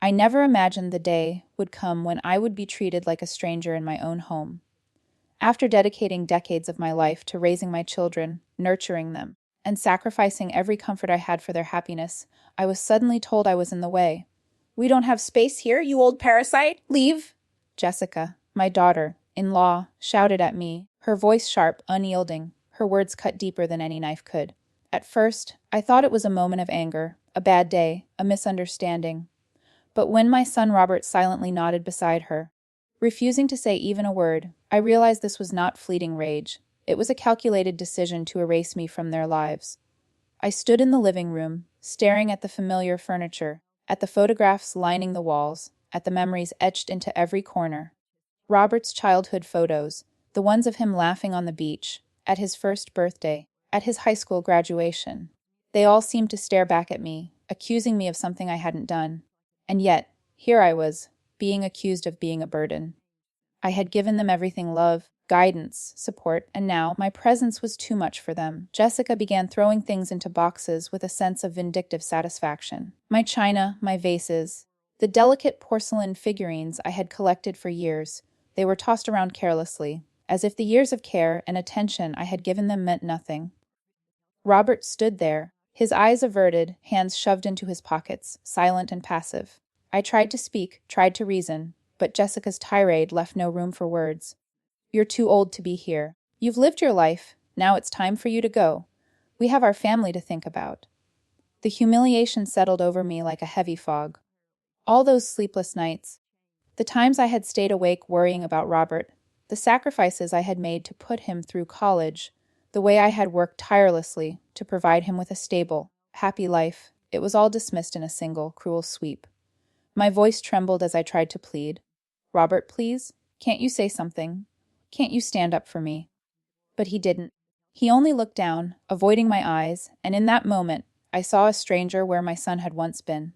I never imagined the day would come when I would be treated like a stranger in my own home. After dedicating decades of my life to raising my children, nurturing them, and sacrificing every comfort I had for their happiness, I was suddenly told I was in the way. "We don't have space here, you old parasite! Leave!" Jessica, my daughter-in-law, shouted at me, her voice sharp, unyielding, her words cut deeper than any knife could. At first, I thought it was a moment of anger, a bad day, a misunderstanding. But when my son Robert silently nodded beside her, refusing to say even a word, I realized this was not fleeting rage. It was a calculated decision to erase me from their lives. I stood in the living room, staring at the familiar furniture, at the photographs lining the walls, at the memories etched into every corner. Robert's childhood photos, the ones of him laughing on the beach, at his first birthday, at his high school graduation. They all seemed to stare back at me, accusing me of something I hadn't done. And yet, here I was, being accused of being a burden. I had given them everything: love, guidance, support, and now my presence was too much for them. Jessica began throwing things into boxes with a sense of vindictive satisfaction. My china, my vases, the delicate porcelain figurines I had collected for years, they were tossed around carelessly, as if the years of care and attention I had given them meant nothing. Robert stood there, his eyes averted, hands shoved into his pockets, silent and passive. I tried to speak, tried to reason, but Jessica's tirade left no room for words. "You're too old to be here. You've lived your life. Now it's time for you to go. We have our family to think about." The humiliation settled over me like a heavy fog. All those sleepless nights, the times I had stayed awake worrying about Robert, the sacrifices I had made to put him through college, the way I had worked tirelessly to provide him with a stable, happy life, it was all dismissed in a single, cruel sweep. My voice trembled as I tried to plead. "Robert, please, can't you say something? Can't you stand up for me?" But he didn't. He only looked down, avoiding my eyes, and in that moment, I saw a stranger where my son had once been.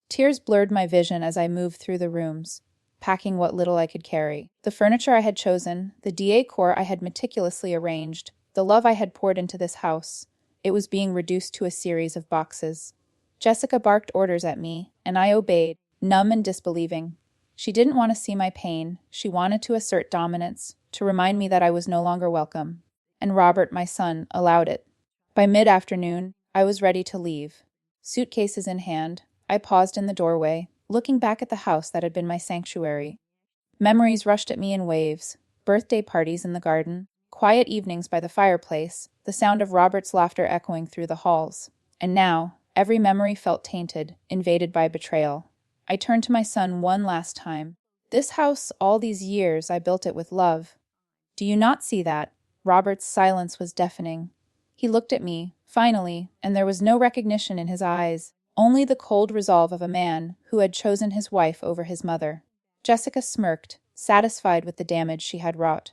Tears blurred my vision as I moved through the rooms, packing what little I could carry. The furniture I had chosen, the decor I had meticulously arranged, the love I had poured into this house, it was being reduced to a series of boxes. Jessica barked orders at me, and I obeyed, numb and disbelieving. She didn't want to see my pain. She wanted to assert dominance, to remind me that I was no longer welcome. And Robert, my son, allowed it. By mid-afternoon, I was ready to leave. Suitcases in hand, I paused in the doorway, looking back at the house that had been my sanctuary. Memories rushed at me in waves: birthday parties in the garden, quiet evenings by the fireplace, the sound of Robert's laughter echoing through the halls. And now, every memory felt tainted, invaded by betrayal. I turned to my son one last time. "This house, all these years, I built it with love. Do you not see that?" Robert's silence was deafening. He looked at me, finally, and there was no recognition in his eyes, only the cold resolve of a man who had chosen his wife over his mother. Jessica smirked, satisfied with the damage she had wrought.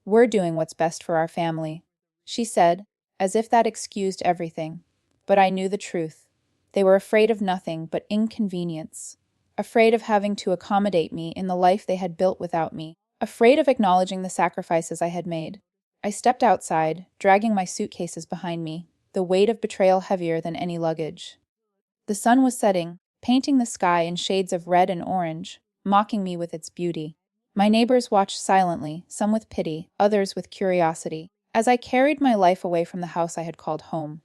"We're doing what's best for our family," she said, as if that excused everything. But I knew the truth. They were afraid of nothing but inconvenience, afraid of having to accommodate me in the life they had built without me, afraid of acknowledging the sacrifices I had made. I stepped outside, dragging my suitcases behind me, the weight of betrayal heavier than any luggage. The sun was setting, painting the sky in shades of red and orange, mocking me with its beauty. My neighbors watched silently, some with pity, others with curiosity, as I carried my life away from the house I had called home.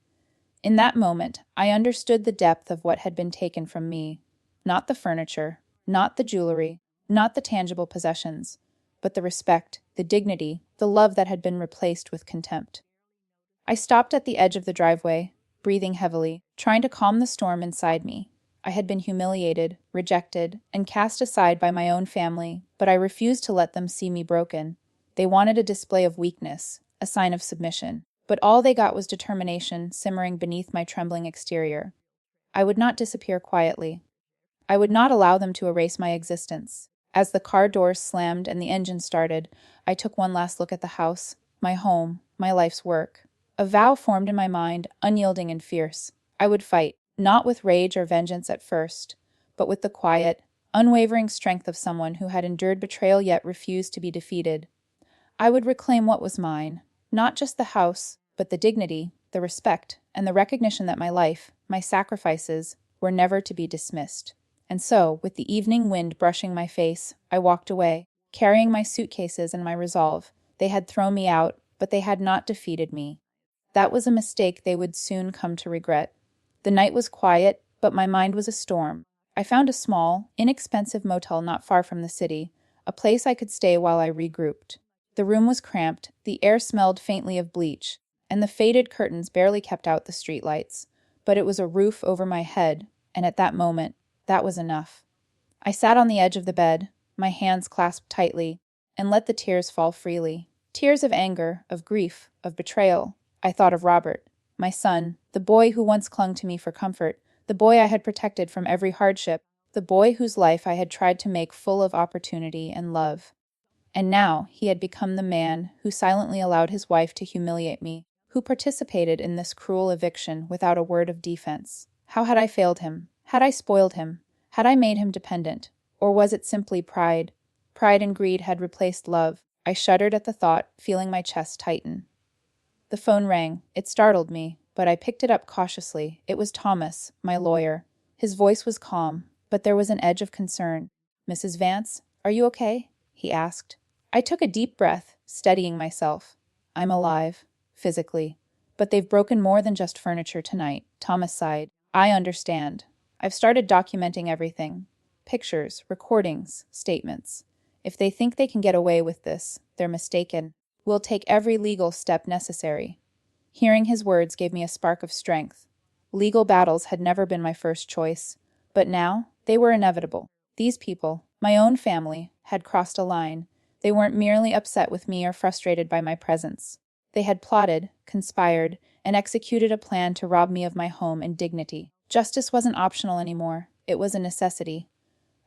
In that moment, I understood the depth of what had been taken from me. Not the furniture, not the jewelry, not the tangible possessions, but the respect, the dignity, the love that had been replaced with contempt. I stopped at the edge of the driveway, breathing heavily, trying to calm the storm inside me. I had been humiliated, rejected, and cast aside by my own family, but I refused to let them see me broken. They wanted a display of weakness, a sign of submission, but all they got was determination simmering beneath my trembling exterior. I would not disappear quietly. I would not allow them to erase my existence. As the car doors slammed and the engine started, I took one last look at the house, my home, my life's work. A vow formed in my mind, unyielding and fierce. I would fight, not with rage or vengeance at first, but with the quiet, unwavering strength of someone who had endured betrayal yet refused to be defeated. I would reclaim what was mine, not just the house, but the dignity, the respect, and the recognition that my life, my sacrifices, were never to be dismissed. And so, with the evening wind brushing my face, I walked away, carrying my suitcases and my resolve. They had thrown me out, but they had not defeated me. That was a mistake they would soon come to regret. The night was quiet, but my mind was a storm. I found a small, inexpensive motel not far from the city, a place I could stay while I regrouped. The room was cramped, the air smelled faintly of bleach, and the faded curtains barely kept out the streetlights. But it was a roof over my head, and at that moment, that was enough. I sat on the edge of the bed, my hands clasped tightly, and let the tears fall freely. Tears of anger, of grief, of betrayal. I thought of Robert, my son, the boy who once clung to me for comfort, the boy I had protected from every hardship, the boy whose life I had tried to make full of opportunity and love. And now he had become the man who silently allowed his wife to humiliate me, who participated in this cruel eviction without a word of defense. How had I failed him? Had I spoiled him? Had I made him dependent? Or was it simply pride? Pride and greed had replaced love. I shuddered at the thought, feeling my chest tighten. The phone rang. It startled me, but I picked it up cautiously. It was Thomas, my lawyer. His voice was calm, but there was an edge of concern. "Mrs. Vance, are you okay?" he asked. I took a deep breath, steadying myself. "I'm alive, physically. But they've broken more than just furniture tonight," Thomas sighed. "I understand. I've started documenting everything. Pictures, recordings, statements. If they think they can get away with this, they're mistaken. We'll take every legal step necessary." Hearing his words gave me a spark of strength. Legal battles had never been my first choice, but now they were inevitable. These people, my own family, had crossed a line. They weren't merely upset with me or frustrated by my presence. They had plotted, conspired, and executed a plan to rob me of my home and dignity. Justice wasn't optional anymore. It was a necessity.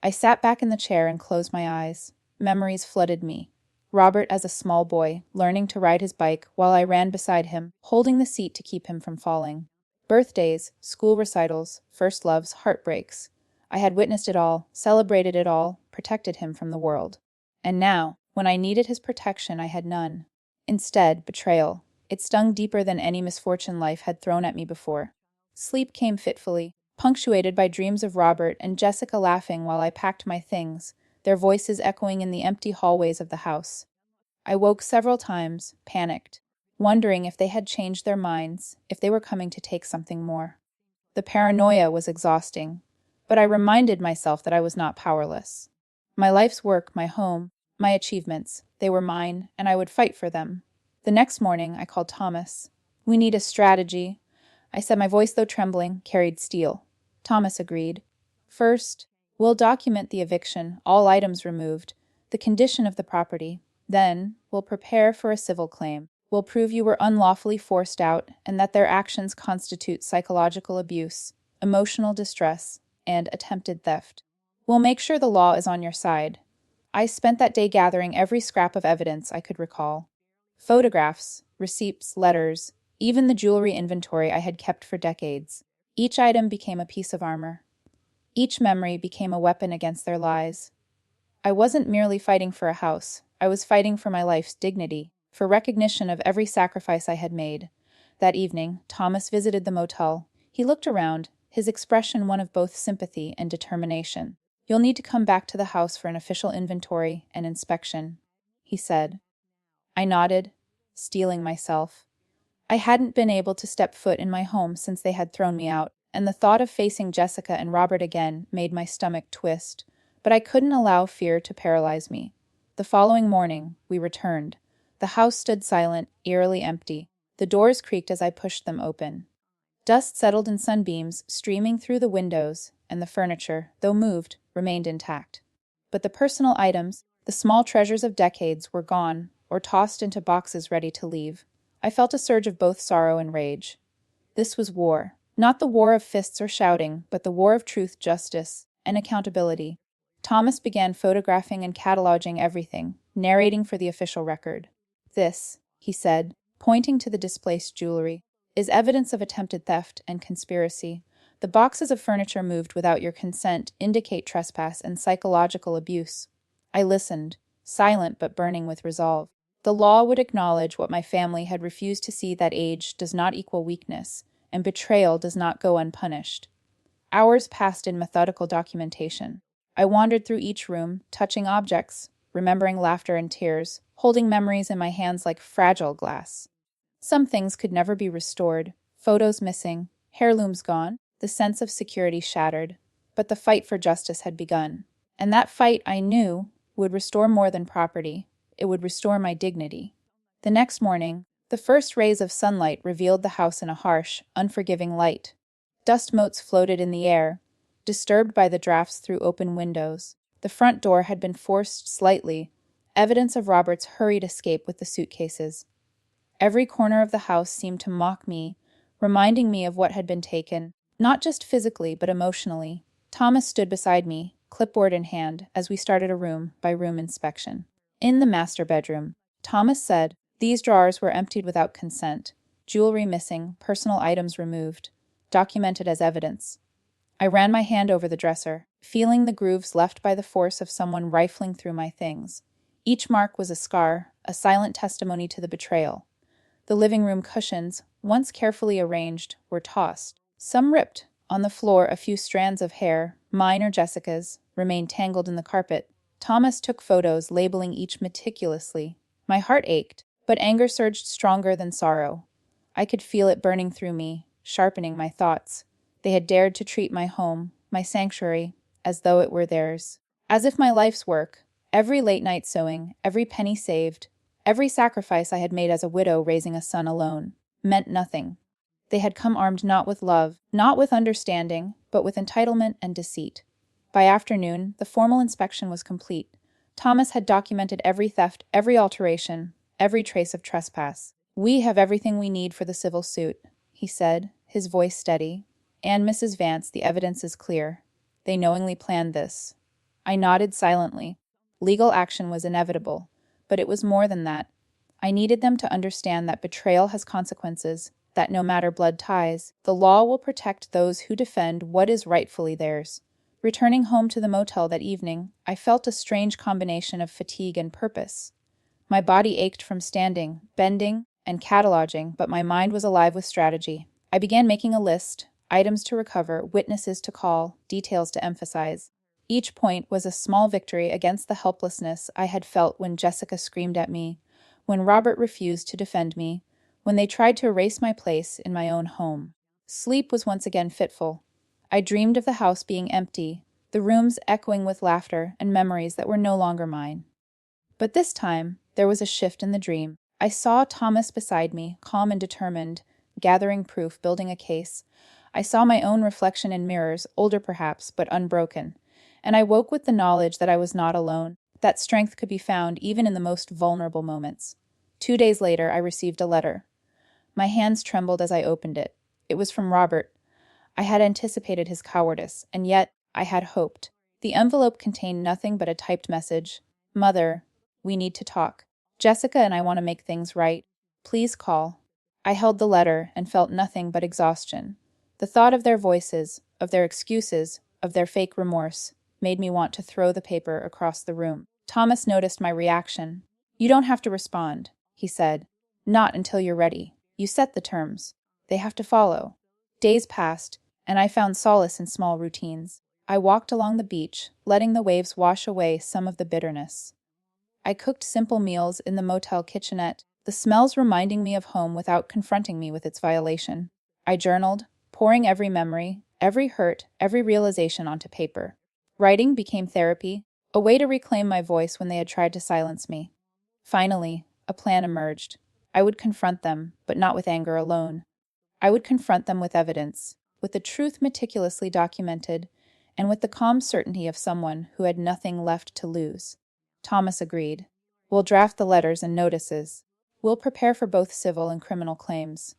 I sat back in the chair and closed my eyes. Memories flooded me. Robert as a small boy, learning to ride his bike while I ran beside him, holding the seat to keep him from falling. Birthdays, school recitals, first loves, heartbreaks. I had witnessed it all, celebrated it all, protected him from the world. And now, when I needed his protection, I had none. Instead, betrayal. It stung deeper than any misfortune life had thrown at me before. Sleep came fitfully, punctuated by dreams of Robert and Jessica laughing while I packed my things, their voices echoing in the empty hallways of the house. I woke several times, panicked, wondering if they had changed their minds, if they were coming to take something more. The paranoia was exhausting, but I reminded myself that I was not powerless. My life's work, my home, my achievements, they were mine, and I would fight for them. The next morning, I called Thomas. "We need a strategy," I said, my voice, though trembling, carried steel. Thomas agreed. "First, we'll document the eviction, all items removed, the condition of the property. Then, we'll prepare for a civil claim. We'll prove you were unlawfully forced out and that their actions constitute psychological abuse, emotional distress, and attempted theft. We'll make sure the law is on your side." I spent that day gathering every scrap of evidence I could recall. Photographs, receipts, letters, even the jewelry inventory I had kept for decades. Each item became a piece of armor. Each memory became a weapon against their lies. I wasn't merely fighting for a house. I was fighting for my life's dignity, for recognition of every sacrifice I had made. That evening, Thomas visited the motel. He looked around, his expression one of both sympathy and determination. "You'll need to come back to the house for an official inventory and inspection," he said. I nodded, steeling myself. I hadn't been able to step foot in my home since they had thrown me out, and the thought of facing Jessica and Robert again made my stomach twist. But I couldn't allow fear to paralyze me. The following morning, we returned. The house stood silent, eerily empty. The doors creaked as I pushed them open. Dust settled in sunbeams, streaming through the windows, and the furniture, though moved, remained intact. But the personal items, the small treasures of decades, were gone, or tossed into boxes ready to leave. I felt a surge of both sorrow and rage. This was war. Not the war of fists or shouting, but the war of truth, justice, and accountability. Thomas began photographing and cataloging everything, narrating for the official record. "This," he said, pointing to the displaced jewelry, "is evidence of attempted theft and conspiracy. The boxes of furniture moved without your consent indicate trespass and psychological abuse." I listened, silent but burning with resolve. The law would acknowledge what my family had refused to see, that age does not equal weakness, and betrayal does not go unpunished. Hours passed in methodical documentation. I wandered through each room, touching objects, remembering laughter and tears, holding memories in my hands like fragile glass. Some things could never be restored, photos missing, heirlooms gone, the sense of security shattered. But the fight for justice had begun. And that fight, I knew, would restore more than property. It would restore my dignity. The next morning, the first rays of sunlight revealed the house in a harsh, unforgiving light. Dust motes floated in the air, disturbed by the drafts through open windows. The front door had been forced slightly, evidence of Robert's hurried escape with the suitcases. Every corner of the house seemed to mock me, reminding me of what had been taken, not just physically, but emotionally. Thomas stood beside me, clipboard in hand, as we started a room-by-room inspection. In the master bedroom, Thomas said, these drawers were emptied without consent, jewelry missing, personal items removed, documented as evidence. I ran my hand over the dresser, feeling the grooves left by the force of someone rifling through my things. Each mark was a scar, a silent testimony to the betrayal. The living room cushions, once carefully arranged, were tossed. Some ripped. On the floor, a few strands of hair, mine or Jessica's, remained tangled in the carpet. Thomas took photos, labeling each meticulously. My heart ached, but anger surged stronger than sorrow. I could feel it burning through me, sharpening my thoughts. They had dared to treat my home, my sanctuary, as though it were theirs. As if my life's work, every late-night sewing, every penny saved, every sacrifice I had made as a widow raising a son alone, meant nothing. They had come armed not with love, not with understanding, but with entitlement and deceit. By afternoon, the formal inspection was complete. Thomas had documented every theft, every alteration, every trace of trespass. "We have everything we need for the civil suit," he said, his voice steady. "And Mrs. Vance, the evidence is clear. They knowingly planned this." I nodded silently. Legal action was inevitable, but it was more than that. I needed them to understand that betrayal has consequences, that no matter blood ties, the law will protect those who defend what is rightfully theirs. Returning home to the motel that evening, I felt a strange combination of fatigue and purpose. My body ached from standing, bending, and cataloging, but my mind was alive with strategy. I began making a list, items to recover, witnesses to call, details to emphasize. Each point was a small victory against the helplessness I had felt when Jessica screamed at me, when Robert refused to defend me, when they tried to erase my place in my own home. Sleep was once again fitful. I dreamed of the house being empty, the rooms echoing with laughter and memories that were no longer mine. But this time, there was a shift in the dream. I saw Thomas beside me, calm and determined, gathering proof, building a case. I saw my own reflection in mirrors, older perhaps, but unbroken. And I woke with the knowledge that I was not alone, that strength could be found even in the most vulnerable moments. 2 days later, I received a letter. My hands trembled as I opened it. It was from Robert. I had anticipated his cowardice, and yet I had hoped. The envelope contained nothing but a typed message. "Mother, we need to talk. Jessica and I want to make things right. Please call." I held the letter and felt nothing but exhaustion. The thought of their voices, of their excuses, of their fake remorse, made me want to throw the paper across the room. Thomas noticed my reaction. "You don't have to respond," he said. "Not until you're ready. You set the terms. They have to follow." Days passed, and I found solace in small routines. I walked along the beach, letting the waves wash away some of the bitterness. I cooked simple meals in the motel kitchenette, the smells reminding me of home without confronting me with its violation. I journaled, pouring every memory, every hurt, every realization onto paper. Writing became therapy, a way to reclaim my voice when they had tried to silence me. Finally, a plan emerged. I would confront them, but not with anger alone. I would confront them with evidence, with the truth meticulously documented, and with the calm certainty of someone who had nothing left to lose. Thomas agreed. "We'll draft the letters and notices. We'll prepare for both civil and criminal claims.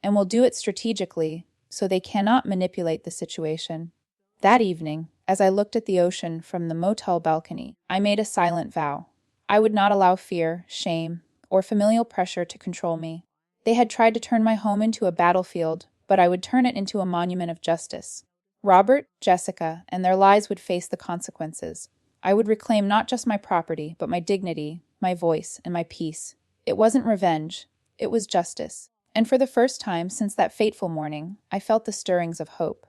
And we'll do it strategically, so they cannot manipulate the situation." That evening, as I looked at the ocean from the motel balcony, I made a silent vow. I would not allow fear, shame, or familial pressure to control me. They had tried to turn my home into a battlefield, but I would turn it into a monument of justice. Robert, Jessica, and their lives would face the consequences. I would reclaim not just my property, but my dignity, my voice, and my peace. It wasn't revenge. It was justice. And for the first time since that fateful morning, I felt the stirrings of hope.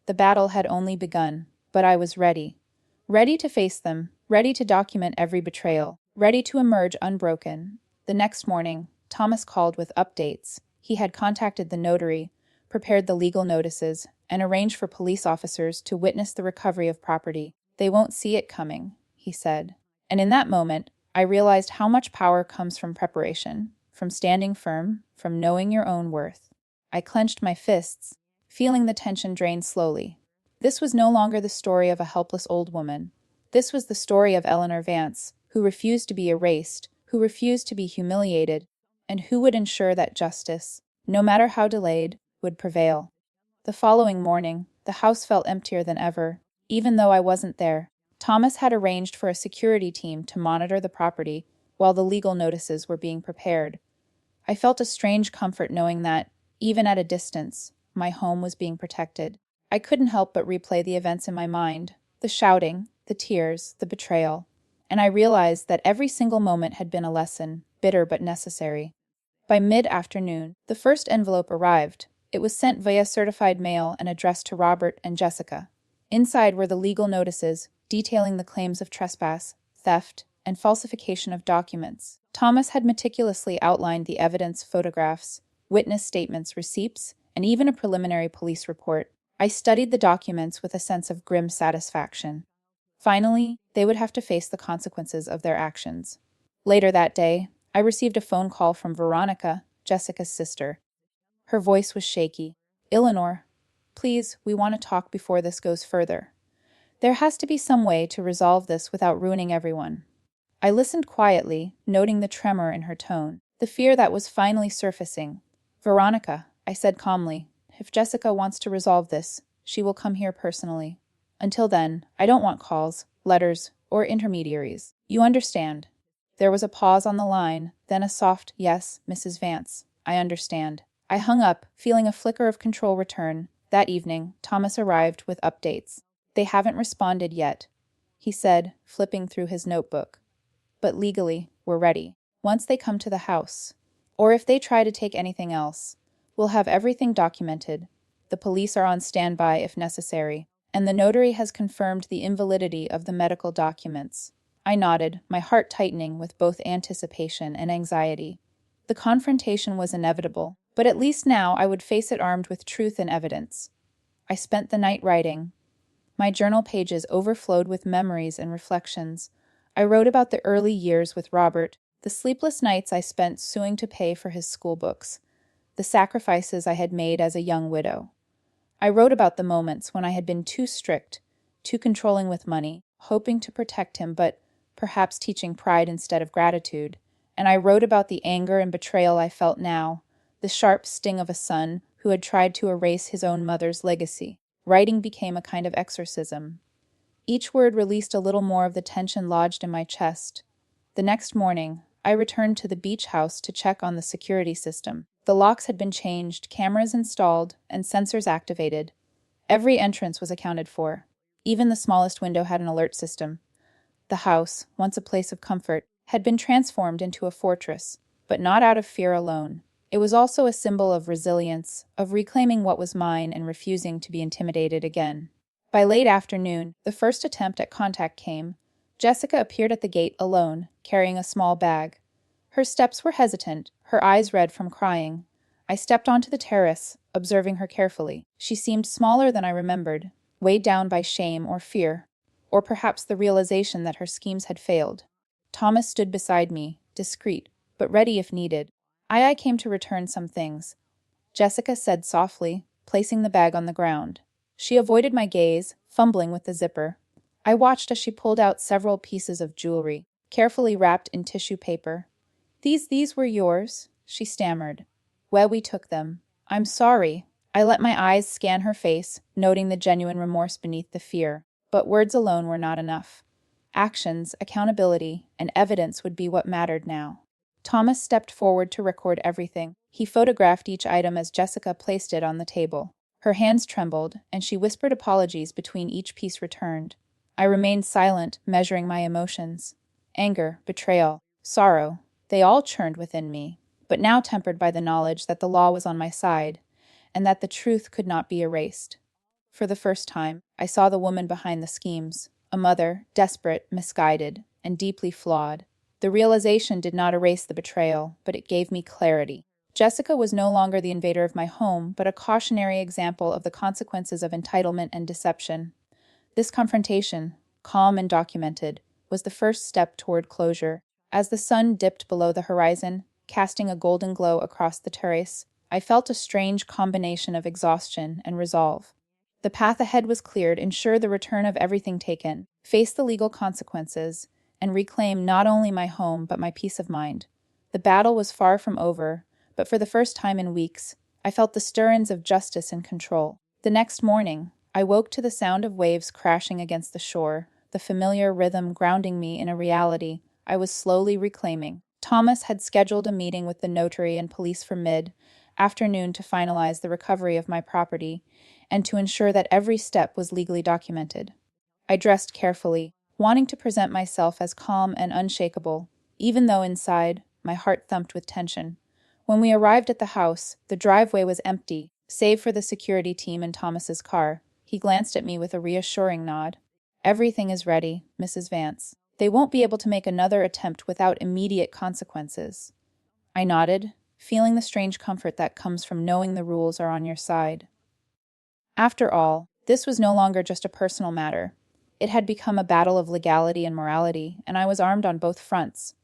The battle had only begun, but I was ready. Ready to face them, ready to document every betrayal, ready to emerge unbroken. The next morning, Thomas called with updates. He had contacted the notary, prepared the legal notices, and arranged for police officers to witness the recovery of property. They won't see it coming, he said. And in that moment, I realized how much power comes from preparation, from standing firm, from knowing your own worth. I clenched my fists, feeling the tension drain slowly. This was no longer the story of a helpless old woman. This was the story of Eleanor Vance, who refused to be erased, who refused to be humiliated, and who would ensure that justice, no matter how delayed, would prevail. The following morning, the house felt emptier than ever, even though I wasn't there. Thomas had arranged for a security team to monitor the property while the legal notices were being prepared. I felt a strange comfort knowing that, even at a distance, my home was being protected. I couldn't help but replay the events in my mind, the shouting, the tears, the betrayal, and I realized that every single moment had been a lesson, bitter but necessary. By mid-afternoon, the first envelope arrived. It was sent via certified mail and addressed to Robert and Jessica. Inside were the legal notices detailing the claims of trespass, theft, and falsification of documents. Thomas had meticulously outlined the evidence, photographs, witness statements, receipts, and even a preliminary police report. I studied the documents with a sense of grim satisfaction. Finally, they would have to face the consequences of their actions. Later that day, I received a phone call from Veronica, Jessica's sister. Her voice was shaky. "Eleanor, please, we want to talk before this goes further. There has to be some way to resolve this without ruining everyone." I listened quietly, noting the tremor in her tone, the fear that was finally surfacing. "Veronica," I said calmly, "if Jessica wants to resolve this, she will come here personally. Until then, I don't want calls, letters, or intermediaries. You understand?" There was a pause on the line, then a soft, "Yes, Mrs. Vance, I understand." I hung up, feeling a flicker of control return. That evening, Thomas arrived with updates. "They haven't responded yet," he said, flipping through his notebook. "But legally, we're ready. Once they come to the house, or if they try to take anything else, we'll have everything documented. The police are on standby if necessary, and the notary has confirmed the invalidity of the medical documents." I nodded, my heart tightening with both anticipation and anxiety. The confrontation was inevitable, but at least now I would face it armed with truth and evidence. I spent the night writing. My journal pages overflowed with memories and reflections. I wrote about the early years with Robert, the sleepless nights I spent suing to pay for his school books, the sacrifices I had made as a young widow. I wrote about the moments when I had been too strict, too controlling with money, hoping to protect him, but perhaps teaching pride instead of gratitude. And I wrote about the anger and betrayal I felt now, the sharp sting of a son who had tried to erase his own mother's legacy. Writing became a kind of exorcism. Each word released a little more of the tension lodged in my chest. The next morning, I returned to the beach house to check on the security system. The locks had been changed, cameras installed, and sensors activated. Every entrance was accounted for. Even the smallest window had an alert system. The house, once a place of comfort, had been transformed into a fortress, but not out of fear alone. It was also a symbol of resilience, of reclaiming what was mine and refusing to be intimidated again. By late afternoon, the first attempt at contact came. Jessica appeared at the gate alone, carrying a small bag. Her steps were hesitant, her eyes red from crying. I stepped onto the terrace, observing her carefully. She seemed smaller than I remembered, weighed down by shame or fear, or perhaps the realization that her schemes had failed. Thomas stood beside me, discreet, but ready if needed. I came to return some things," Jessica said softly, placing the bag on the ground. She avoided my gaze, fumbling with the zipper. I watched as she pulled out several pieces of jewelry, carefully wrapped in tissue paper. These were yours," she stammered. "Well, we took them. I'm sorry." I let my eyes scan her face, noting the genuine remorse beneath the fear. But words alone were not enough. Actions, accountability, and evidence would be what mattered now. Thomas stepped forward to record everything. He photographed each item as Jessica placed it on the table. Her hands trembled, and she whispered apologies between each piece returned. I remained silent, measuring my emotions. Anger, betrayal, sorrow, they all churned within me, but now tempered by the knowledge that the law was on my side, and that the truth could not be erased. For the first time, I saw the woman behind the schemes, a mother, desperate, misguided, and deeply flawed. The realization did not erase the betrayal, but it gave me clarity. Jessica was no longer the invader of my home, but a cautionary example of the consequences of entitlement and deception. This confrontation, calm and documented, was the first step toward closure. As the sun dipped below the horizon, casting a golden glow across the terrace, I felt a strange combination of exhaustion and resolve. The path ahead was cleared, ensure the return of everything taken, face the legal consequences, and reclaim not only my home but my peace of mind. The battle was far from over, but for the first time in weeks, I felt the stirrings of justice and control. The next morning, I woke to the sound of waves crashing against the shore, the familiar rhythm grounding me in a reality I was slowly reclaiming. Thomas had scheduled a meeting with the notary and police for mid-afternoon to finalize the recovery of my property and to ensure that every step was legally documented. I dressed carefully, wanting to present myself as calm and unshakable, even though inside, my heart thumped with tension. When we arrived at the house, the driveway was empty, save for the security team and Thomas's car. He glanced at me with a reassuring nod. "Everything is ready, Mrs. Vance. They won't be able to make another attempt without immediate consequences." I nodded, feeling the strange comfort that comes from knowing the rules are on your side. After all, this was no longer just a personal matter. It had become a battle of legality and morality, and I was armed on both fronts.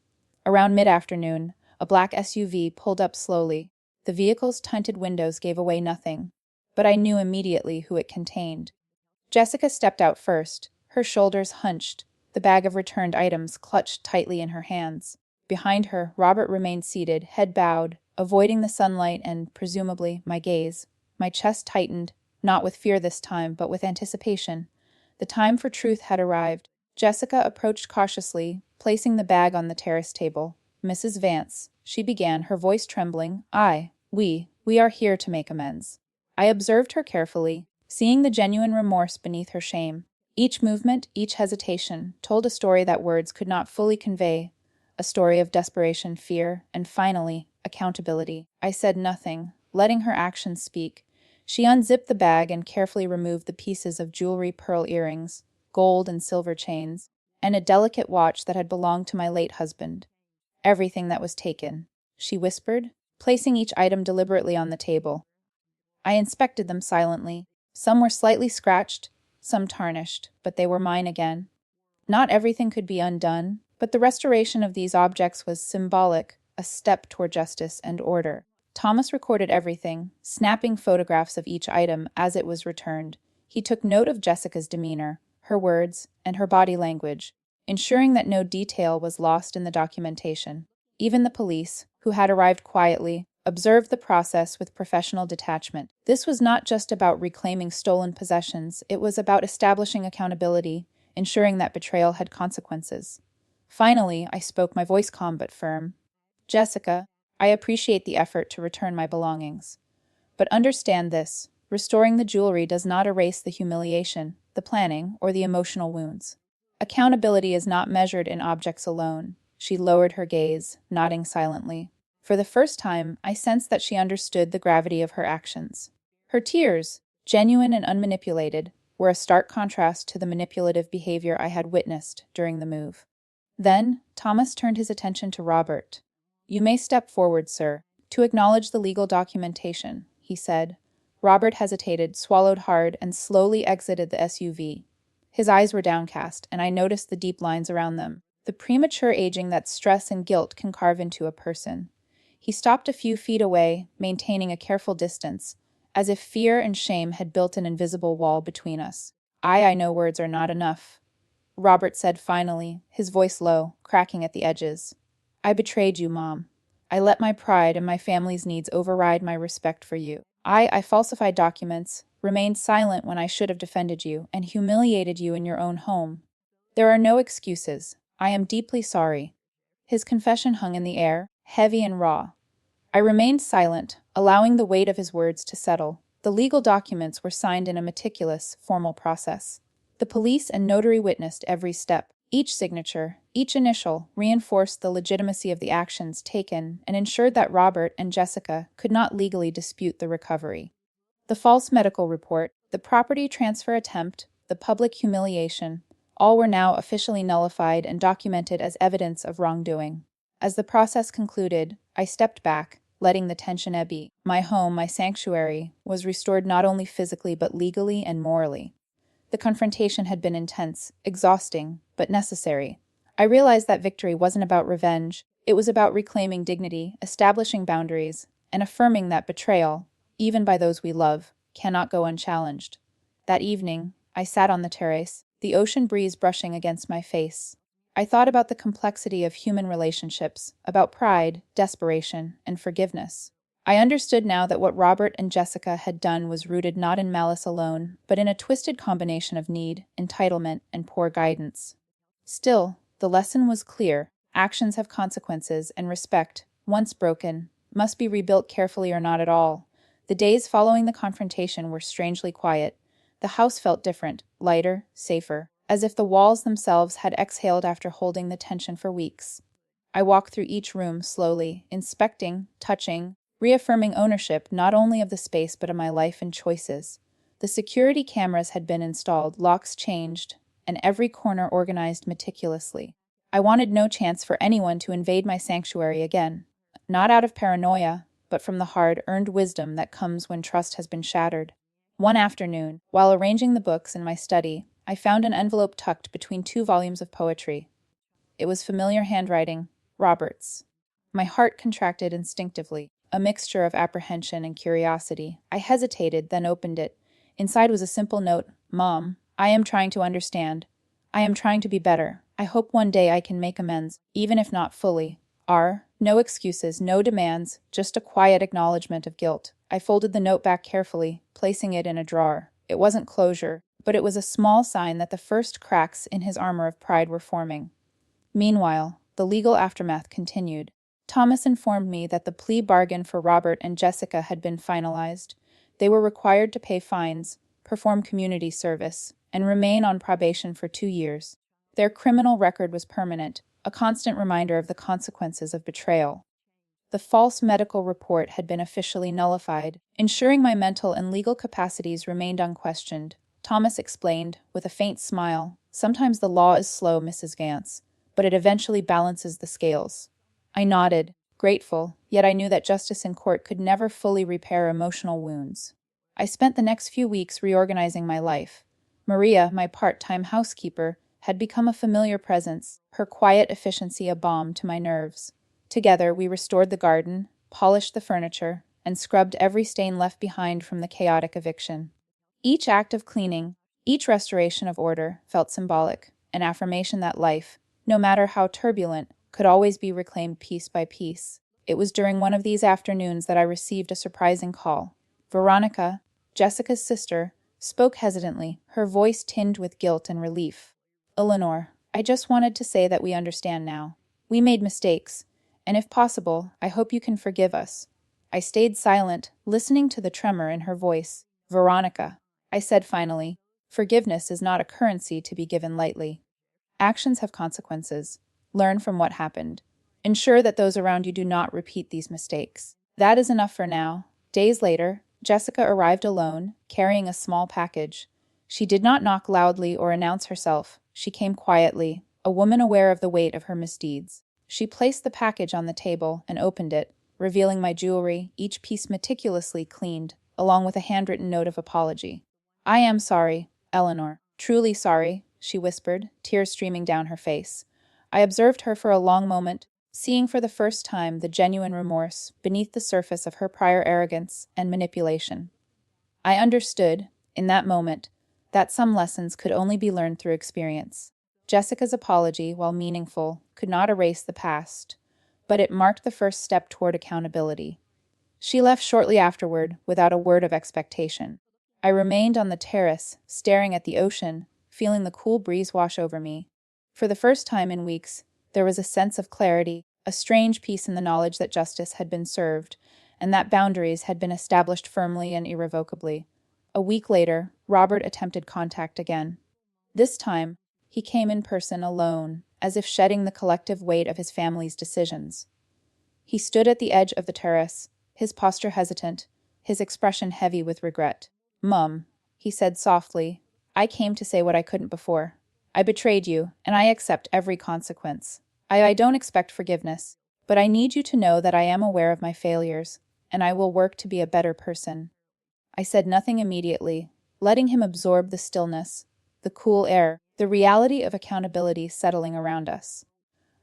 Around mid-afternoon, a black SUV pulled up slowly. The vehicle's tinted windows gave away nothing, but I knew immediately who it contained. Jessica stepped out first, her shoulders hunched, the bag of returned items clutched tightly in her hands. Behind her, Robert remained seated, head bowed, avoiding the sunlight and, presumably, my gaze. My chest tightened, not with fear this time, but with anticipation. The time for truth had arrived. Jessica approached cautiously, placing the bag on the terrace table. "Mrs. Vance," she began, her voice trembling, we are here to make amends." I observed her carefully, seeing the genuine remorse beneath her shame. Each movement, each hesitation, told a story that words could not fully convey, a story of desperation, fear, and finally, accountability. I said nothing, letting her actions speak. She unzipped the bag and carefully removed the pieces of jewelry, pearl earrings, gold and silver chains, and a delicate watch that had belonged to my late husband. "Everything that was taken," she whispered, placing each item deliberately on the table. I inspected them silently. Some were slightly scratched, some tarnished, but they were mine again. Not everything could be undone, but the restoration of these objects was symbolic, a step toward justice and order. Thomas recorded everything, snapping photographs of each item as it was returned. He took note of Jessica's demeanor, her words, and her body language, ensuring that no detail was lost in the documentation. Even the police, who had arrived quietly, observed the process with professional detachment. This was not just about reclaiming stolen possessions, it was about establishing accountability, ensuring that betrayal had consequences. Finally, I spoke, my voice calm but firm. "Jessica, I appreciate the effort to return my belongings. But understand this, restoring the jewelry does not erase the humiliation, the planning, or the emotional wounds. Accountability is not measured in objects alone." She lowered her gaze, nodding silently. For the first time, I sensed that she understood the gravity of her actions. Her tears, genuine and unmanipulated, were a stark contrast to the manipulative behavior I had witnessed during the move. Then, Thomas turned his attention to Robert. "You may step forward, sir, to acknowledge the legal documentation," he said. Robert hesitated, swallowed hard, and slowly exited the SUV. His eyes were downcast, and I noticed the deep lines around them, the premature aging that stress and guilt can carve into a person. He stopped a few feet away, maintaining a careful distance, as if fear and shame had built an invisible wall between us. I know words are not enough," Robert said finally, his voice low, cracking at the edges. "I betrayed you, Mom. I let my pride and my family's needs override my respect for you. I falsified documents, remained silent when I should have defended you, and humiliated you in your own home. There are no excuses. I am deeply sorry." His confession hung in the air, heavy and raw. I remained silent, allowing the weight of his words to settle. The legal documents were signed in a meticulous, formal process. The police and notary witnessed every step. Each signature, each initial, reinforced the legitimacy of the actions taken and ensured that Robert and Jessica could not legally dispute the recovery. The false medical report, The property transfer attempt, the public humiliation, all were now officially nullified and documented as evidence of wrongdoing. As the process concluded, I stepped back, letting the tension ebb. My home, my sanctuary, was restored not only physically but legally and morally. The confrontation had been intense, exhausting, but necessary. I realized that victory wasn't about revenge. It was about reclaiming dignity, establishing boundaries, and affirming that betrayal, even by those we love, cannot go unchallenged. That evening, I sat on the terrace, the ocean breeze brushing against my face. I thought about the complexity of human relationships, about pride, desperation, and forgiveness. I understood now that what Robert and Jessica had done was rooted not in malice alone, but in a twisted combination of need, entitlement, and poor guidance. Still, the lesson was clear. Actions have consequences, and respect, once broken, must be rebuilt carefully or not at all. The days following the confrontation were strangely quiet. The house felt different, lighter, safer, as if the walls themselves had exhaled after holding the tension for weeks. I walked through each room slowly, inspecting, touching, reaffirming ownership not only of the space but of my life and choices. The security cameras had been installed, locks changed, and every corner organized meticulously. I wanted no chance for anyone to invade my sanctuary again, not out of paranoia, but from the hard-earned wisdom that comes when trust has been shattered. One afternoon, while arranging the books in my study, I found an envelope tucked between 2 volumes of poetry. It was familiar handwriting, Robert's. My heart contracted instinctively, a mixture of apprehension and curiosity. I hesitated, then opened it. Inside was a simple note: Mom, I am trying to understand. I am trying to be better. I hope one day I can make amends, even if not fully. No excuses, no demands, just a quiet acknowledgement of guilt. I folded the note back carefully, placing it in a drawer. It wasn't closure, but it was a small sign that the first cracks in his armor of pride were forming. Meanwhile, the legal aftermath continued. Thomas informed me that the plea bargain for Robert and Jessica had been finalized. They were required to pay fines, perform community service, and remain on probation for 2 years. Their criminal record was permanent, a constant reminder of the consequences of betrayal. The false medical report had been officially nullified, ensuring my mental and legal capacities remained unquestioned. Thomas explained, with a faint smile, "Sometimes the law is slow, Mrs. Vance, but it eventually balances the scales." I nodded, grateful, yet I knew that justice in court could never fully repair emotional wounds. I spent the next few weeks reorganizing my life. Maria, my part-time housekeeper, had become a familiar presence, her quiet efficiency a balm to my nerves. Together, we restored the garden, polished the furniture, and scrubbed every stain left behind from the chaotic eviction. Each act of cleaning, each restoration of order, felt symbolic, an affirmation that life, no matter how turbulent, could always be reclaimed piece by piece. It was during one of these afternoons that I received a surprising call. Veronica, Jessica's sister, spoke hesitantly, her voice tinged with guilt and relief. "Eleanor, I just wanted to say that we understand now. We made mistakes, and if possible, I hope you can forgive us." I stayed silent, listening to the tremor in her voice. "Veronica," I said finally, "forgiveness is not a currency to be given lightly. Actions have consequences. Learn from what happened. Ensure that those around you do not repeat these mistakes. That is enough for now." Days later, Jessica arrived alone, carrying a small package. She did not knock loudly or announce herself. She came quietly, a woman aware of the weight of her misdeeds. She placed the package on the table and opened it, revealing my jewelry, each piece meticulously cleaned, along with a handwritten note of apology. "I am sorry, Eleanor, truly sorry," she whispered, tears streaming down her face. I observed her for a long moment, seeing for the first time the genuine remorse beneath the surface of her prior arrogance and manipulation. I understood, in that moment, that some lessons could only be learned through experience. Jessica's apology, while meaningful, could not erase the past, but it marked the first step toward accountability. She left shortly afterward, without a word of expectation. I remained on the terrace, staring at the ocean, feeling the cool breeze wash over me. For the first time in weeks, there was a sense of clarity, a strange peace in the knowledge that justice had been served, and that boundaries had been established firmly and irrevocably. A week later, Robert attempted contact again. This time, he came in person alone, as if shedding the collective weight of his family's decisions. He stood at the edge of the terrace, his posture hesitant, his expression heavy with regret. "Mum," he said softly. "I came to say what I couldn't before. I betrayed you, and I accept every consequence. I don't expect forgiveness, but I need you to know that I am aware of my failures, and I will work to be a better person." I said nothing immediately, letting him absorb the stillness, the cool air, the reality of accountability settling around us.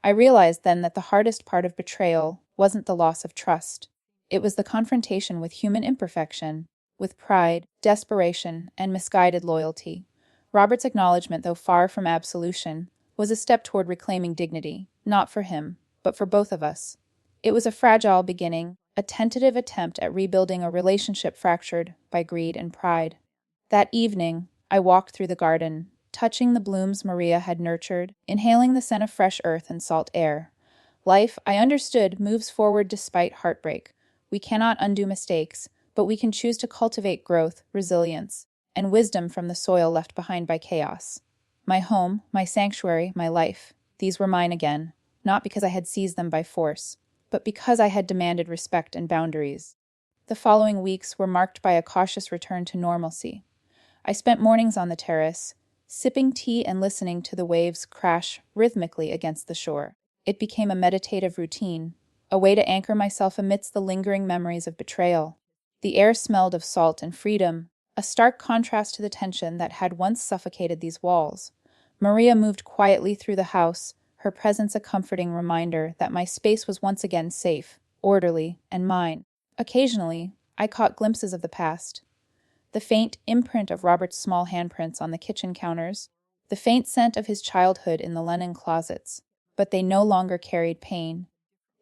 I realized then that the hardest part of betrayal wasn't the loss of trust. It was the confrontation with human imperfection, with pride, desperation, and misguided loyalty. Robert's acknowledgement, though far from absolution, was a step toward reclaiming dignity, not for him, but for both of us. It was a fragile beginning, a tentative attempt at rebuilding a relationship fractured by greed and pride. That evening, I walked through the garden, touching the blooms Maria had nurtured, inhaling the scent of fresh earth and salt air. Life, I understood, moves forward despite heartbreak. We cannot undo mistakes, but we can choose to cultivate growth, resilience, and wisdom from the soil left behind by chaos. My home, my sanctuary, my life, these were mine again, not because I had seized them by force, but because I had demanded respect and boundaries. The following weeks were marked by a cautious return to normalcy. I spent mornings on the terrace, sipping tea and listening to the waves crash rhythmically against the shore. It became a meditative routine, a way to anchor myself amidst the lingering memories of betrayal. The air smelled of salt and freedom, a stark contrast to the tension that had once suffocated these walls. Maria moved quietly through the house, her presence a comforting reminder that my space was once again safe, orderly, and mine. Occasionally, I caught glimpses of the past. The faint imprint of Robert's small handprints on the kitchen counters, the faint scent of his childhood in the linen closets, but they no longer carried pain.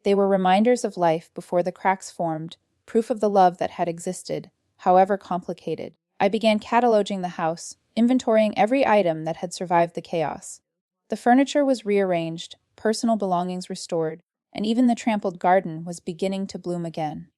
They were reminders of life before the cracks formed, proof of the love that had existed, however complicated. I began cataloging the house, inventorying every item that had survived the chaos. The furniture was rearranged, personal belongings restored, and even the trampled garden was beginning to bloom again.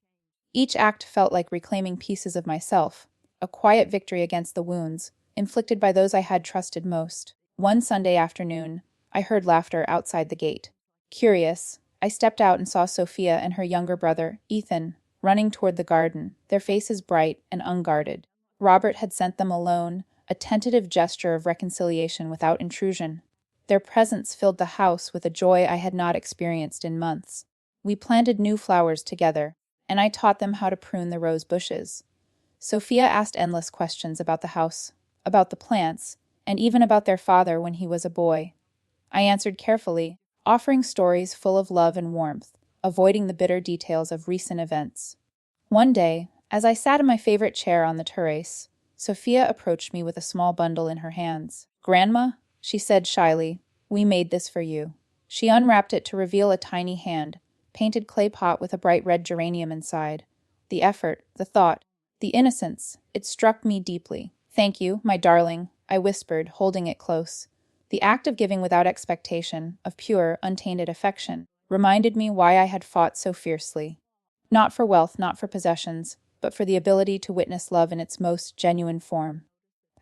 Each act felt like reclaiming pieces of myself, a quiet victory against the wounds, inflicted by those I had trusted most. One Sunday afternoon, I heard laughter outside the gate. Curious, I stepped out and saw Sophia and her younger brother, Ethan, running toward the garden, their faces bright and unguarded. Robert had sent them alone, a tentative gesture of reconciliation without intrusion. Their presence filled the house with a joy I had not experienced in months. We planted new flowers together, and I taught them how to prune the rose bushes. Sophia asked endless questions about the house, about the plants, and even about their father when he was a boy. I answered carefully, offering stories full of love and warmth, avoiding the bitter details of recent events. One day, as I sat in my favorite chair on the terrace, Sophia approached me with a small bundle in her hands. "Grandma," she said shyly, "we made this for you." She unwrapped it to reveal a tiny hand, painted clay pot with a bright red geranium inside. The effort, the thought, the innocence, it struck me deeply. "Thank you, my darling," I whispered, holding it close. The act of giving without expectation, of pure, untainted affection, reminded me why I had fought so fiercely. Not for wealth, not for possessions, but for the ability to witness love in its most genuine form.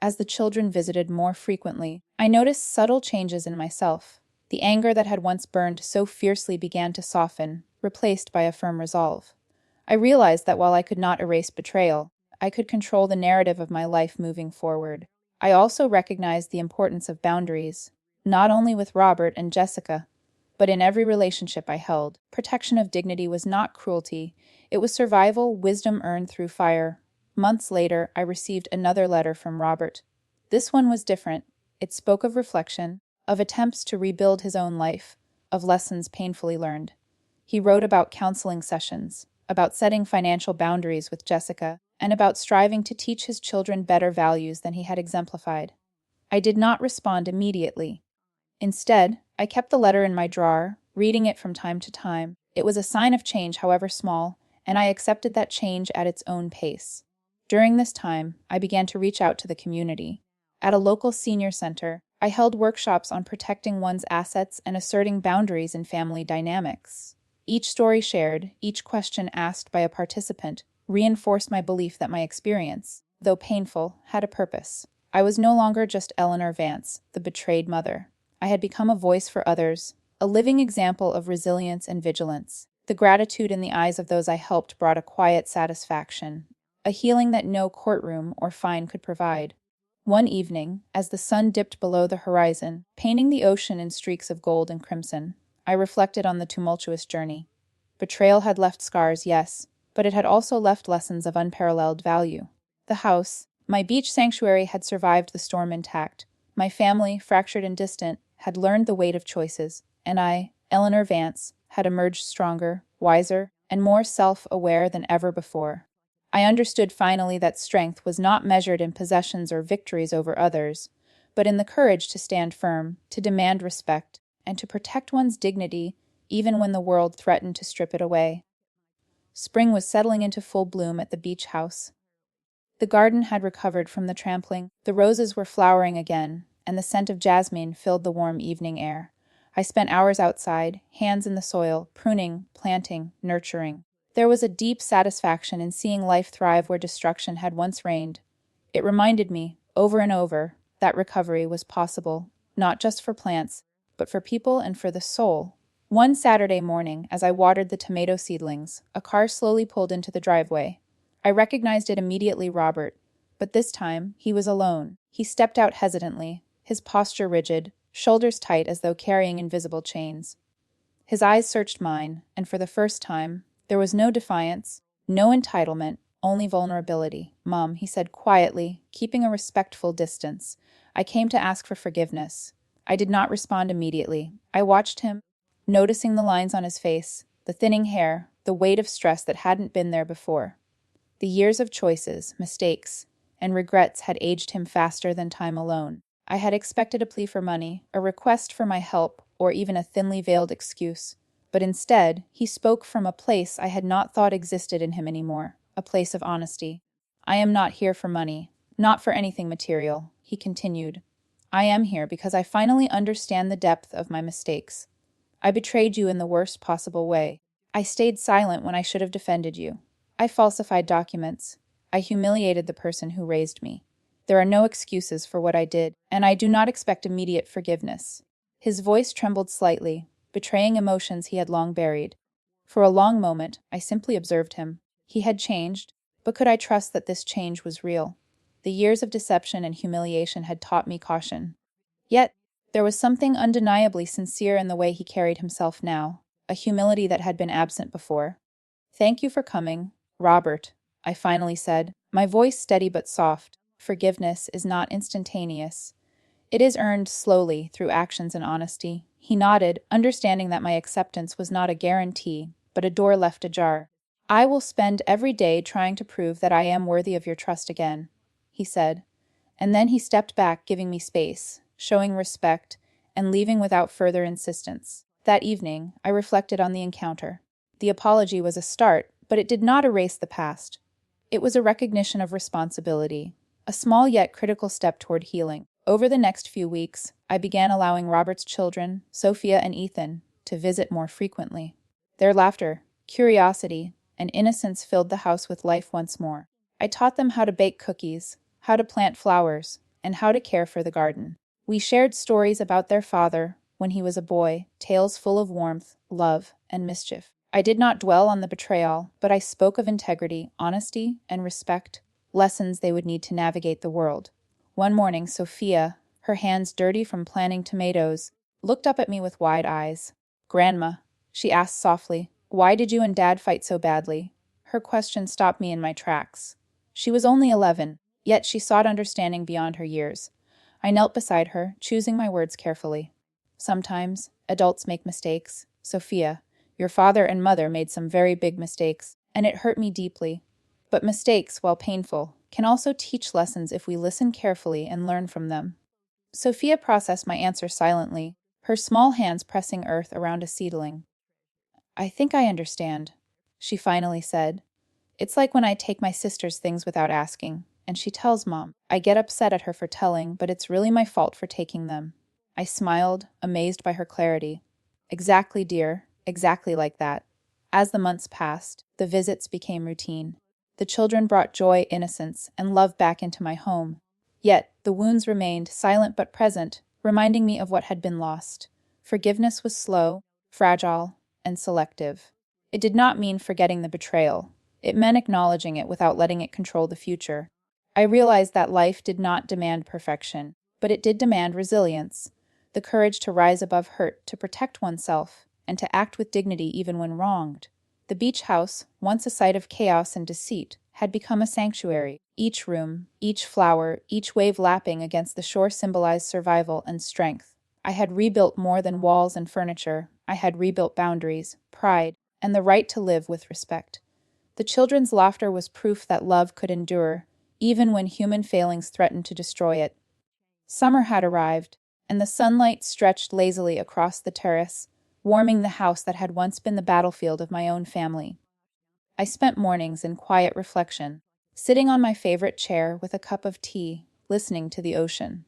As the children visited more frequently, I noticed subtle changes in myself. The anger that had once burned so fiercely began to soften, replaced by a firm resolve. I realized that while I could not erase betrayal, I could control the narrative of my life moving forward. I also recognized the importance of boundaries, not only with Robert and Jessica, but in every relationship I held. Protection of dignity was not cruelty, it was survival, wisdom earned through fire. Months later, I received another letter from Robert. This one was different. It spoke of reflection, of attempts to rebuild his own life, of lessons painfully learned. He wrote about counseling sessions, about setting financial boundaries with Jessica, and about striving to teach his children better values than he had exemplified. I did not respond immediately. Instead, I kept the letter in my drawer, reading it from time to time. It was a sign of change, however small, and I accepted that change at its own pace. During this time, I began to reach out to the community. At a local senior center, I held workshops on protecting one's assets and asserting boundaries in family dynamics. Each story shared, each question asked by a participant, reinforced my belief that my experience, though painful, had a purpose. I was no longer just Eleanor Vance, the betrayed mother. I had become a voice for others, a living example of resilience and vigilance. The gratitude in the eyes of those I helped brought a quiet satisfaction, a healing that no courtroom or fine could provide. One evening, as the sun dipped below the horizon, painting the ocean in streaks of gold and crimson, I reflected on the tumultuous journey. Betrayal had left scars, yes, but it had also left lessons of unparalleled value. The house, my beach sanctuary, had survived the storm intact. My family, fractured and distant, had learned the weight of choices, and I, Eleanor Vance, had emerged stronger, wiser, and more self-aware than ever before. I understood finally that strength was not measured in possessions or victories over others, but in the courage to stand firm, to demand respect, and to protect one's dignity even when the world threatened to strip it away. Spring was settling into full bloom at the beach house. The garden had recovered from the trampling, the roses were flowering again, and the scent of jasmine filled the warm evening air. I spent hours outside, hands in the soil, pruning, planting, nurturing. There was a deep satisfaction in seeing life thrive where destruction had once reigned. It reminded me, over and over, that recovery was possible, not just for plants, but for people and for the soul. One Saturday morning, as I watered the tomato seedlings, a car slowly pulled into the driveway. I recognized it immediately, Robert, but this time he was alone. He stepped out hesitantly, his posture rigid, shoulders tight as though carrying invisible chains. His eyes searched mine, and for the first time, there was no defiance, no entitlement, only vulnerability. "Mom," he said quietly, keeping a respectful distance, "I came to ask for forgiveness." I did not respond immediately. I watched him, noticing the lines on his face, the thinning hair, the weight of stress that hadn't been there before. The years of choices, mistakes, and regrets had aged him faster than time alone. I had expected a plea for money, a request for my help, or even a thinly veiled excuse. But instead, he spoke from a place I had not thought existed in him anymore, a place of honesty. "I am not here for money, not for anything material," he continued. "I am here because I finally understand the depth of my mistakes. I betrayed you in the worst possible way. I stayed silent when I should have defended you. I falsified documents. I humiliated the person who raised me. There are no excuses for what I did, and I do not expect immediate forgiveness." His voice trembled slightly, betraying emotions he had long buried. For a long moment, I simply observed him. He had changed, but could I trust that this change was real? The years of deception and humiliation had taught me caution. Yet, there was something undeniably sincere in the way he carried himself now, a humility that had been absent before. "Thank you for coming, Robert," I finally said, my voice steady but soft. "Forgiveness is not instantaneous. It is earned slowly through actions and honesty." He nodded, understanding that my acceptance was not a guarantee, but a door left ajar. "I will spend every day trying to prove that I am worthy of your trust again," he said. And then he stepped back, giving me space, showing respect, and leaving without further insistence. That evening, I reflected on the encounter. The apology was a start, but it did not erase the past. It was a recognition of responsibility, a small yet critical step toward healing. Over the next few weeks, I began allowing Robert's children, Sophia and Ethan, to visit more frequently. Their laughter, curiosity, and innocence filled the house with life once more. I taught them how to bake cookies, how to plant flowers, and how to care for the garden. We shared stories about their father when he was a boy, tales full of warmth, love, and mischief. I did not dwell on the betrayal, but I spoke of integrity, honesty, and respect, lessons they would need to navigate the world. One morning, Sophia, her hands dirty from planting tomatoes, looked up at me with wide eyes. "Grandma," she asked softly, "why did you and Dad fight so badly?" Her question stopped me in my tracks. She was only 11, yet she sought understanding beyond her years. I knelt beside her, choosing my words carefully. "Sometimes, adults make mistakes. Sophia, your father and mother made some very big mistakes, and it hurt me deeply. But mistakes, while painful, can also teach lessons if we listen carefully and learn from them." Sophia processed my answer silently, her small hands pressing earth around a seedling. "I think I understand," she finally said. "It's like when I take my sister's things without asking, and she tells Mom. I get upset at her for telling, but it's really my fault for taking them." I smiled, amazed by her clarity. "Exactly, dear, exactly like that." As the months passed, the visits became routine. The children brought joy, innocence, and love back into my home. Yet, the wounds remained, silent but present, reminding me of what had been lost. Forgiveness was slow, fragile, and selective. It did not mean forgetting the betrayal. It meant acknowledging it without letting it control the future. I realized that life did not demand perfection, but it did demand resilience, the courage to rise above hurt, to protect oneself, and to act with dignity even when wronged. The beach house, once a site of chaos and deceit, had become a sanctuary. Each room, each flower, each wave lapping against the shore symbolized survival and strength. I had rebuilt more than walls and furniture. I had rebuilt boundaries, pride, and the right to live with respect. The children's laughter was proof that love could endure, even when human failings threatened to destroy it. Summer had arrived, and the sunlight stretched lazily across the terrace, warming the house that had once been the battlefield of my own family. I spent mornings in quiet reflection, sitting on my favorite chair with a cup of tea, listening to the ocean.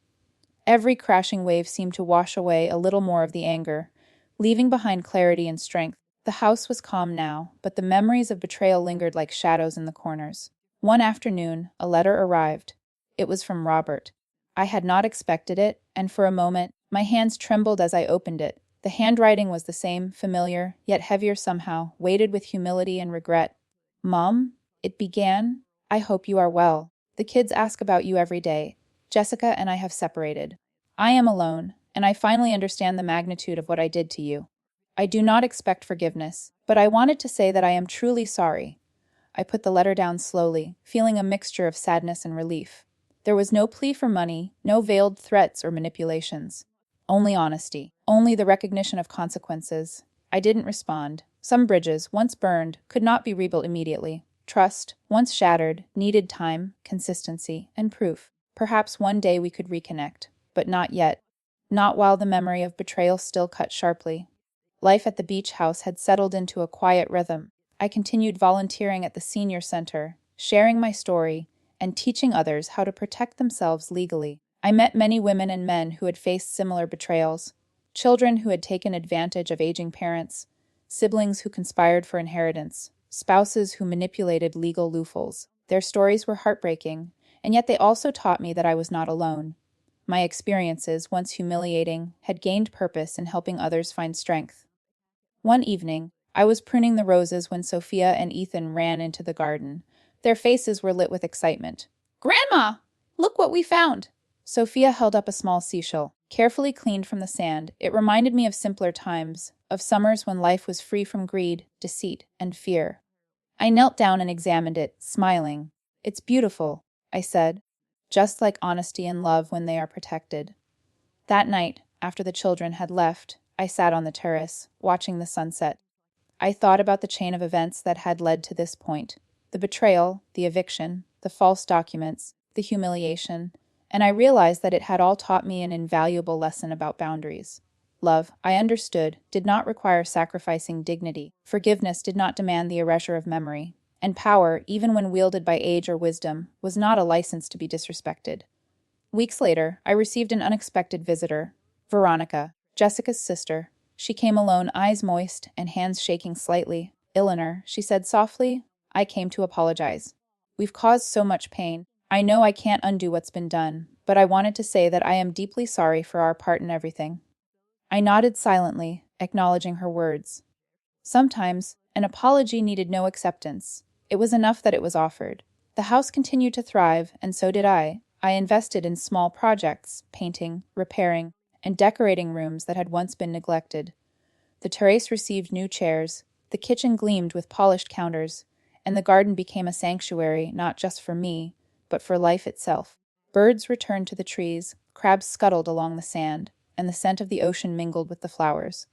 Every crashing wave seemed to wash away a little more of the anger, leaving behind clarity and strength. The house was calm now, but the memories of betrayal lingered like shadows in the corners. One afternoon, a letter arrived. It was from Robert. I had not expected it, and for a moment, my hands trembled as I opened it. The handwriting was the same, familiar, yet heavier somehow, weighted with humility and regret. "Mom," it began, "I hope you are well. The kids ask about you every day. Jessica and I have separated. I am alone, and I finally understand the magnitude of what I did to you. I do not expect forgiveness, but I wanted to say that I am truly sorry." I put the letter down slowly, feeling a mixture of sadness and relief. There was no plea for money, no veiled threats or manipulations. Only honesty, only the recognition of consequences. I didn't respond. Some bridges, once burned, could not be rebuilt immediately. Trust, once shattered, needed time, consistency, and proof. Perhaps one day we could reconnect, but not yet. Not while the memory of betrayal still cut sharply. Life at the beach house had settled into a quiet rhythm. I continued volunteering at the senior center, sharing my story, and teaching others how to protect themselves legally. I met many women and men who had faced similar betrayals, children who had taken advantage of aging parents, siblings who conspired for inheritance, spouses who manipulated legal loopholes. Their stories were heartbreaking, and yet they also taught me that I was not alone. My experiences, once humiliating, had gained purpose in helping others find strength. One evening, I was pruning the roses when Sophia and Ethan ran into the garden. Their faces were lit with excitement. "Grandma! Look what we found!" Sophia held up a small seashell, carefully cleaned from the sand. It reminded me of simpler times, of summers when life was free from greed, deceit, and fear. I knelt down and examined it, smiling. "It's beautiful," I said, "just like honesty and love when they are protected." That night, after the children had left, I sat on the terrace, watching the sunset. I thought about the chain of events that had led to this point. The betrayal, the eviction, the false documents, the humiliation, and I realized that it had all taught me an invaluable lesson about boundaries. Love, I understood, did not require sacrificing dignity. Forgiveness did not demand the erasure of memory. And power, even when wielded by age or wisdom, was not a license to be disrespected. Weeks later, I received an unexpected visitor. Veronica, Jessica's sister. She came alone, eyes moist and hands shaking slightly. "Eleanor," she said softly, "I came to apologize. We've caused so much pain. I know I can't undo what's been done, but I wanted to say that I am deeply sorry for our part in everything." I nodded silently, acknowledging her words. Sometimes, an apology needed no acceptance. It was enough that it was offered. The house continued to thrive, and so did I. I invested in small projects, painting, repairing, and decorating rooms that had once been neglected. The terrace received new chairs, the kitchen gleamed with polished counters, and the garden became a sanctuary not just for me, but for life itself. Birds returned to the trees, crabs scuttled along the sand, and the scent of the ocean mingled with the flowers.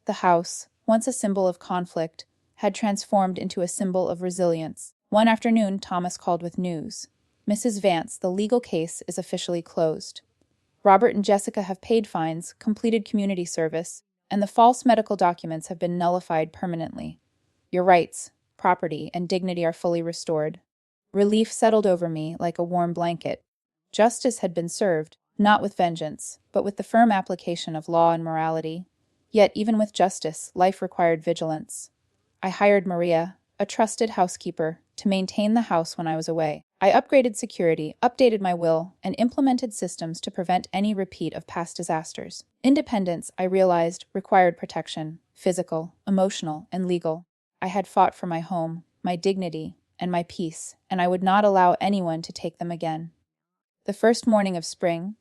The house, once a symbol of conflict, had transformed into a symbol of resilience. One afternoon, Thomas called with news. "Mrs. Vance, the legal case is officially closed. Robert and Jessica have paid fines, completed community service, and the false medical documents have been nullified permanently. Your rights, property, and dignity are fully restored." Relief settled over me like a warm blanket. Justice had been served, not with vengeance, but with the firm application of law and morality. Yet even with justice, life required vigilance. I hired Maria, a trusted housekeeper, to maintain the house when I was away. I upgraded security, updated my will, and implemented systems to prevent any repeat of past disasters. Independence, I realized, required protection, physical, emotional, and legal. I had fought for my home, my dignity, and my peace, and I would not allow anyone to take them again. The first morning of spring,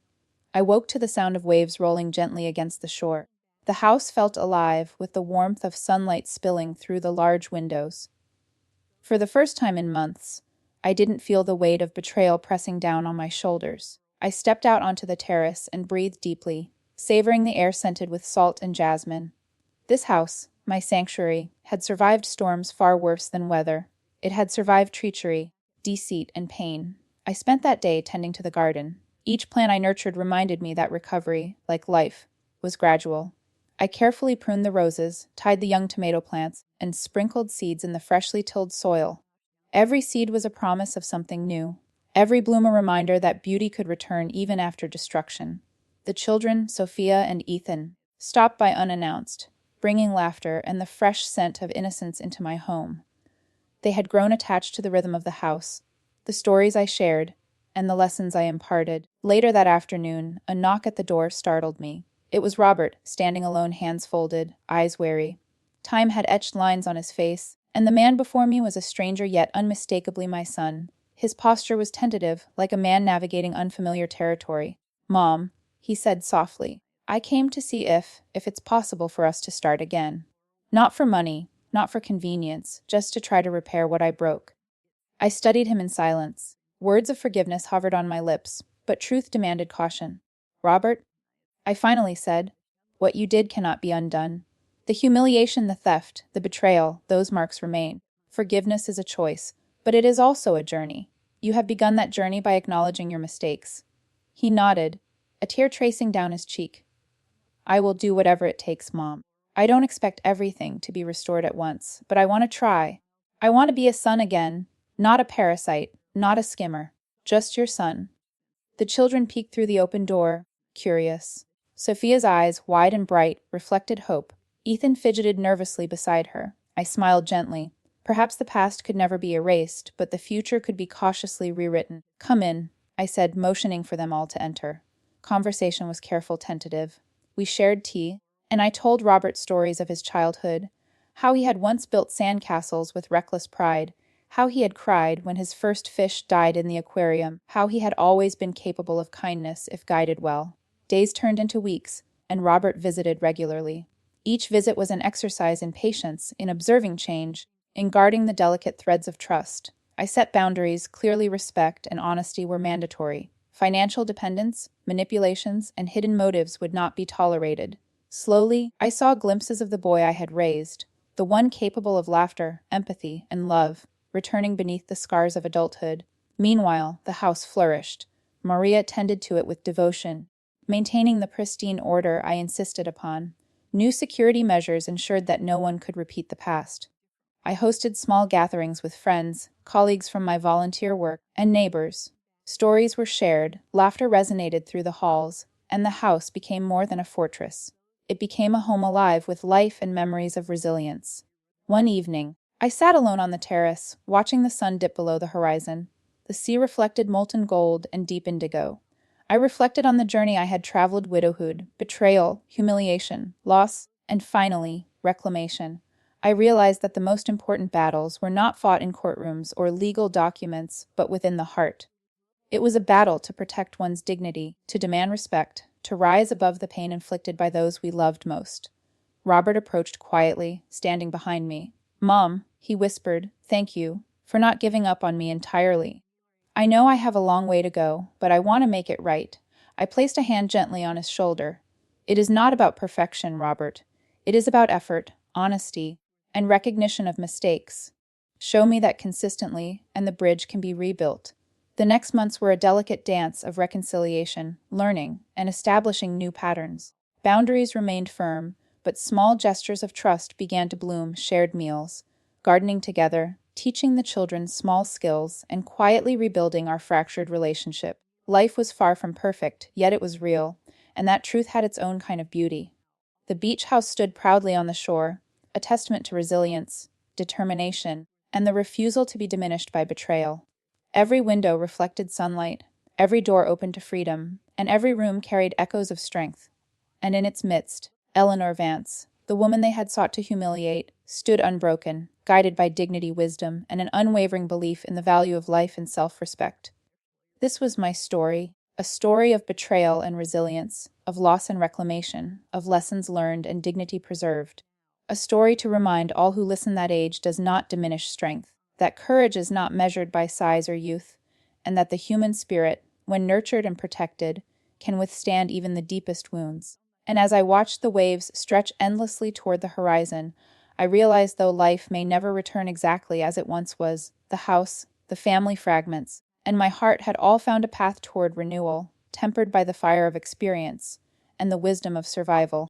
I woke to the sound of waves rolling gently against the shore. The house felt alive, with the warmth of sunlight spilling through the large windows. For the first time in months, I didn't feel the weight of betrayal pressing down on my shoulders. I stepped out onto the terrace and breathed deeply, savoring the air scented with salt and jasmine. This house, my sanctuary, had survived storms far worse than weather. It had survived treachery, deceit, and pain. I spent that day tending to the garden. Each plant I nurtured reminded me that recovery, like life, was gradual. I carefully pruned the roses, tied the young tomato plants, and sprinkled seeds in the freshly tilled soil. Every seed was a promise of something new. Every bloom a reminder that beauty could return even after destruction. The children, Sophia and Ethan, stopped by unannounced, bringing laughter and the fresh scent of innocence into my home. They had grown attached to the rhythm of the house, the stories I shared, and the lessons I imparted. Later that afternoon, a knock at the door startled me. It was Robert, standing alone, hands folded, eyes wary. Time had etched lines on his face, and the man before me was a stranger yet unmistakably my son. His posture was tentative, like a man navigating unfamiliar territory. "Mom," he said softly, "I came to see if it's possible for us to start again. Not for money, not for convenience, just to try to repair what I broke." I studied him in silence. Words of forgiveness hovered on my lips, but truth demanded caution. "Robert," I finally said, "what you did cannot be undone. The humiliation, the theft, the betrayal, those marks remain. Forgiveness is a choice, but it is also a journey. You have begun that journey by acknowledging your mistakes." He nodded, a tear tracing down his cheek. "I will do whatever it takes, Mom. I don't expect everything to be restored at once, but I want to try. I want to be a son again, not a parasite, not a skimmer, just your son." The children peeked through the open door, curious. Sophia's eyes, wide and bright, reflected hope. Ethan fidgeted nervously beside her. I smiled gently. Perhaps the past could never be erased, but the future could be cautiously rewritten. "Come in," I said, motioning for them all to enter. Conversation was careful, tentative. We shared tea, and I told Robert stories of his childhood, how he had once built sandcastles with reckless pride, how he had cried when his first fish died in the aquarium, how he had always been capable of kindness if guided well. Days turned into weeks, and Robert visited regularly. Each visit was an exercise in patience, in observing change, in guarding the delicate threads of trust. I set boundaries. Clearly, respect and honesty were mandatory. Financial dependence, manipulations, and hidden motives would not be tolerated. Slowly, I saw glimpses of the boy I had raised, the one capable of laughter, empathy, and love, returning beneath the scars of adulthood. Meanwhile, the house flourished. Maria tended to it with devotion, maintaining the pristine order I insisted upon. New security measures ensured that no one could repeat the past. I hosted small gatherings with friends, colleagues from my volunteer work, and neighbors. Stories were shared, laughter resonated through the halls, and the house became more than a fortress. It became a home alive with life and memories of resilience. One evening, I sat alone on the terrace, watching the sun dip below the horizon. The sea reflected molten gold and deep indigo. I reflected on the journey I had traveled: widowhood, betrayal, humiliation, loss, and finally, reclamation. I realized that the most important battles were not fought in courtrooms or legal documents, but within the heart. It was a battle to protect one's dignity, to demand respect, to rise above the pain inflicted by those we loved most. Robert approached quietly, standing behind me. "Mom," he whispered, "thank you for not giving up on me entirely. I know I have a long way to go, but I want to make it right." I placed a hand gently on his shoulder. "It is not about perfection, Robert. It is about effort, honesty, and recognition of mistakes. Show me that consistently, and the bridge can be rebuilt." The next months were a delicate dance of reconciliation, learning, and establishing new patterns. Boundaries remained firm, but small gestures of trust began to bloom: shared meals, gardening together, teaching the children small skills, and quietly rebuilding our fractured relationship. Life was far from perfect, yet it was real, and that truth had its own kind of beauty. The beach house stood proudly on the shore, a testament to resilience, determination, and the refusal to be diminished by betrayal. Every window reflected sunlight, every door opened to freedom, and every room carried echoes of strength. And in its midst, Eleanor Vance, The woman they had sought to humiliate stood unbroken, guided by dignity, wisdom, and an unwavering belief in the value of life and self-respect. This was my story, a story of betrayal and resilience, of loss and reclamation, of lessons learned and dignity preserved. A story to remind all who listen that age does not diminish strength, that courage is not measured by size or youth, and that the human spirit, when nurtured and protected, can withstand even the deepest wounds. And as I watched the waves stretch endlessly toward the horizon, I realized though life may never return exactly as it once was, the house, the family fragments, and my heart had all found a path toward renewal, tempered by the fire of experience and the wisdom of survival.